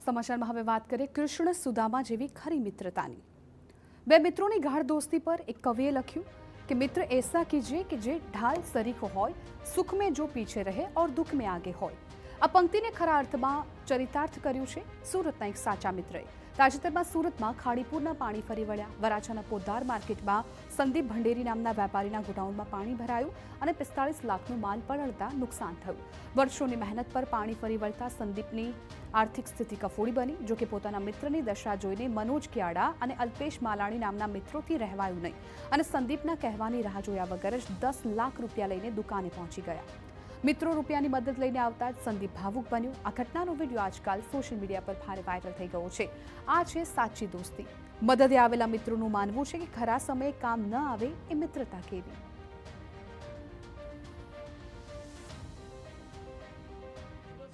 સમાચારમાં હવે વાત કરીએ કૃષ્ણ સુદામા જેવી ખરી મિત્રતાની। બે મિત્રોની ગાઢ દોસ્તી પર એક કવિએ લખ્યું कि मित्र ऐसा कीजिए कि जे ढाल सरीखो होय, सुख में जो पीछे रहे और दुख में आगे होय। આ પંક્તિને ખરા અર્થમાં ચરિતાર્થ કર્યું છે સુરતના એક સાચા મિત્રએ। તાજેતરમાં સુરતમાં ખાડીપુરના પાણી ફરી વળ્યા। વરાછાના પોદ્દાર માર્કેટમાં સંદીપ ભંડેરી નામના વેપારીના ગોડાઉનમાં પાણી ભરાયું અને 45 લાખનો માલ પલળતા નુકસાન થયું। વર્ષોની મહેનત પર પાણી ફરી વળતા સંદીપની આર્થિક સ્થિતિ કફોડી બની। જો કે પોતાના મિત્રની દશા જોઈને મનોજ ક્યાડા અને અલ્પેશ માલાણી નામના મિત્રોથી રહેવાયું નહીં અને સંદીપના કહેવાની રાહ જોયા વગર જ 10 લાખ રૂપિયા લઈને દુકાને પહોંચી ગયા। મિત્રો રૂપિયાની મદદ લઈને આવતા જ સંદીપ ભાવુક બન્યો। આ ઘટનાનો વિડીયો આજકાલ સોશિયલ મીડિયા પર ભારે વાયરલ થઈ ગયો છે। આ છે સાચી દોસ્તી। મદદે આવેલા મિત્રોનું માનવું છે કે ખરા સમયે કામ ન આવે એ મિત્રતા કેવી।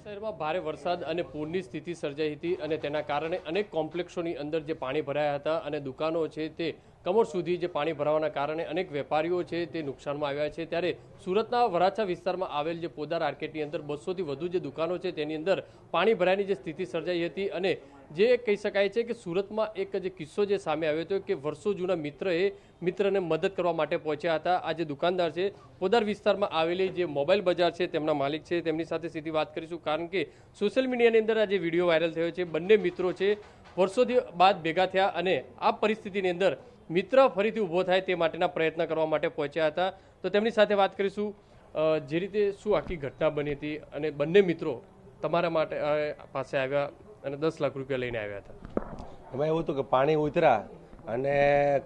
શહેરમાં ભારે વરસાદ અને પૂરની સ્થિતિ સર્જાઈ હતી અને તેના કારણે અનેક કોમ્પ્લેક્સોની અંદર જે પાણી ભરાયા હતા અને દુકાનો છે તે કમર સુધી જે પાણી ભરાવાના કારણે અનેક વેપારીઓ છે તે નુકસાનમાં આવ્યા છે। ત્યારે સુરતના વરાછા વિસ્તારમાં આવેલ જે પોદાર માર્કેટની અંદર 200થી વધુ જે દુકાનો છે તેની અંદર પાણી ભરાયાની જે સ્થિતિ સર્જાઈ હતી અને જે કહી શકાય છે કે સુરતમાં એક જે કિસ્સો જે સામે આવ્યો હતો કે વર્ષો જૂના મિત્રએ મિત્રને મદદ કરવા માટે પહોંચ્યા હતા। આ જે દુકાનદાર છે પોદાર વિસ્તારમાં આવેલી જે મોબાઈલ બજાર છે તેમના માલિક છે તેમની સાથે સીધી વાત કરીશું કારણ કે સોશિયલ મીડિયાની અંદર આ જે વિડીયો વાયરલ થયો છે બંને મિત્રો છે વર્ષોથી બાદ ભેગા થયા અને આ પરિસ્થિતિની અંદર મિત્ર ફરીથી ઊભો થાય તે માટેના પ્રયત્ન કરવા માટે પહોંચ્યા હતા। તો તેમની સાથે વાત કરીશું જે રીતે શું આખી ઘટના બની હતી અને બંને મિત્રો તમારા માટે પાસે આવ્યા અને 10 લાખ રૂપિયા લઈને આવ્યા હતા। એમાં એવું હતું કે પાણી ઉતર્યા અને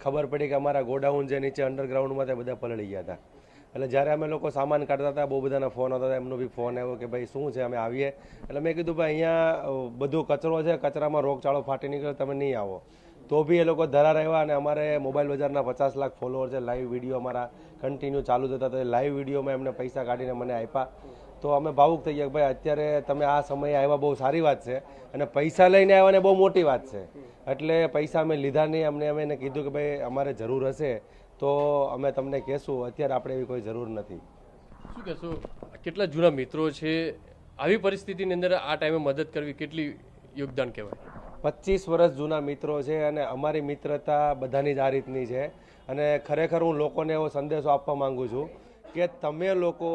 ખબર પડી કે અમારા ગોડાઉન જે નીચે અંડરગ્રાઉન્ડમાં તે બધા પલળી ગયા હતા। એટલે જ્યારે અમે લોકો સામાન કાઢતા હતા બહુ બધાના ફોન આવતા હતા। એમનો બી ફોન આવ્યો કે ભાઈ શું છે અમે આવીએ। એટલે મેં કીધું ભાઈ અહીંયા બધો કચરો છે, કચરામાં રોગચાળો ફાટી નીકળે, તમે નહીં આવો। તો બી એ લોકો ધરા રહ્યા અને અમારે મોબાઈલ બજારના 50 લાખ ફોલોઅર છે। લાઈવ વિડીયો અમારા કન્ટિન્યુ ચાલુ થતા તો એ લાઈવ વિડીયોમાં એમને પૈસા કાઢીને મને આપ્યા। તો અમે ભાવુક થઈ ગયા કે ભાઈ અત્યારે તમે આ સમયે આવ્યા બહુ સારી વાત છે અને પૈસા લઈને આવ્યા ને બહુ મોટી વાત છે। એટલે પૈસા અમે લીધા નહીં, અમે એને કીધું કે ભાઈ અમારે જરૂર હશે તો અમે તમને કહેશું, અત્યારે આપણે એવી કોઈ જરૂર નથી। શું કહેશો કેટલા જૂના મિત્રો છે આવી પરિસ્થિતિની અંદર આ ટાઈમે મદદ કરવી કેટલી યોગદાન કહેવાય? 25 વર્ષ જૂના મિત્રો છે અને અમારી મિત્રતા બધાની જ આ રીતની છે। અને ખરેખર હું લોકોને એવો સંદેશો આપવા માંગુ છું કે તમે લોકો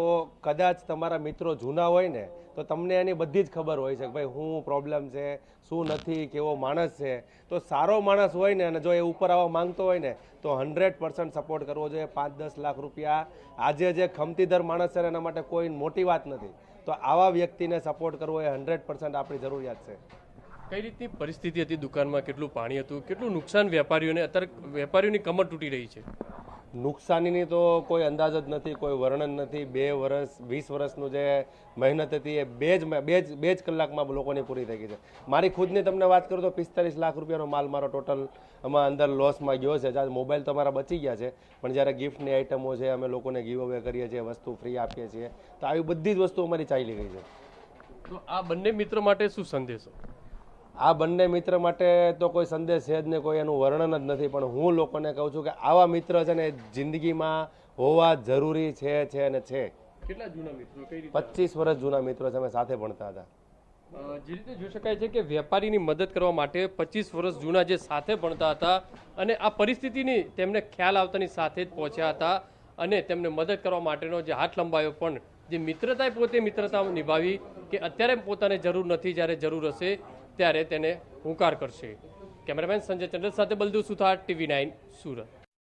કદાચ તમારા મિત્રો જૂના હોય ને તો તમને એની બધી જ ખબર હોય છે કે ભાઈ શું પ્રોબ્લેમ છે, શું નથી, કેવો માણસ છે। તો સારો માણસ હોય ને અને જો એ ઉપર આવવા માંગતો હોય ને તો 100% સપોર્ટ કરવો જોઈએ। 5-10 લાખ રૂપિયા આજે જે ખમતીધર માણસ છે એના માટે કોઈ મોટી વાત નથી। તો આવા વ્યક્તિને સપોર્ટ કરવો એ 100% આપણી જરૂરિયાત છે। કઈ રીતની પરિસ્થિતિ હતી દુકાનમાં, કેટલું પાણી હતું, કેટલું નુકસાન વેપારીઓને, અત્યારે વેપારીઓની કમર તૂટી રહી છે? નુકસાનીની તો કોઈ અંદાજ જ નથી, કોઈ વર્ણન નથી। 2 વર્ષ 20 વર્ષનું જે મહેનત હતી એ બે જ કલાકમાં લોકોની પૂરી થઈ ગઈ છે। મારી ખુદની તમને વાત કરું તો 45 લાખ રૂપિયાનો માલ મારો ટોટલ આમાં અંદર લોસમાં ગયો છે। જ્યારે મોબાઈલ તો અમારા બચી ગયા છે પણ જ્યારે ગિફ્ટની આઇટમો છે, અમે લોકોને ગીવ અવે કરીએ છીએ, વસ્તુ ફ્રી આપીએ છીએ, તો આવી બધી જ વસ્તુ અમારી ચાલી ગઈ છે। તો આ બંને મિત્ર માટે શું સંદેશો? આ બંને મિત્ર માટે તો કોઈ સંદેશ છે જ નહીં, કોઈ એનું વર્ણન જ નથી। પણ હું લોકોને કહું છું કે આવા મિત્ર છે ને જિંદગીમાં હોવા જરૂરી છે અને છે। કેટલા જૂના મિત્રો? કઈ રીતે? 25 વર્ષ જૂના મિત્રો છે, અમે સાથે ભણતા હતા। જે રીતે જોઈ શકાય છે કે વેપારીની મદદ કરવા માટે 25 વર્ષ જૂના જે સાથે ભણતા હતા અને આ પરિસ્થિતિની તેમને ખ્યાલ આવતાની સાથે જ પહોંચ્યા હતા અને તેમને મદદ કરવા માટેનો જે હાથ લંબાયો પણ જે મિત્રતાએ પોતે મિત્રતા નિભાવી કે અત્યારે પોતાને જરૂર નથી, જ્યારે જરૂર હશે ત્યારે તેને હુંકાર કરશે। કેમેરામેન સંજય ચંદ્ર સાથે બલદુ સુથાર, TV9 સુરત।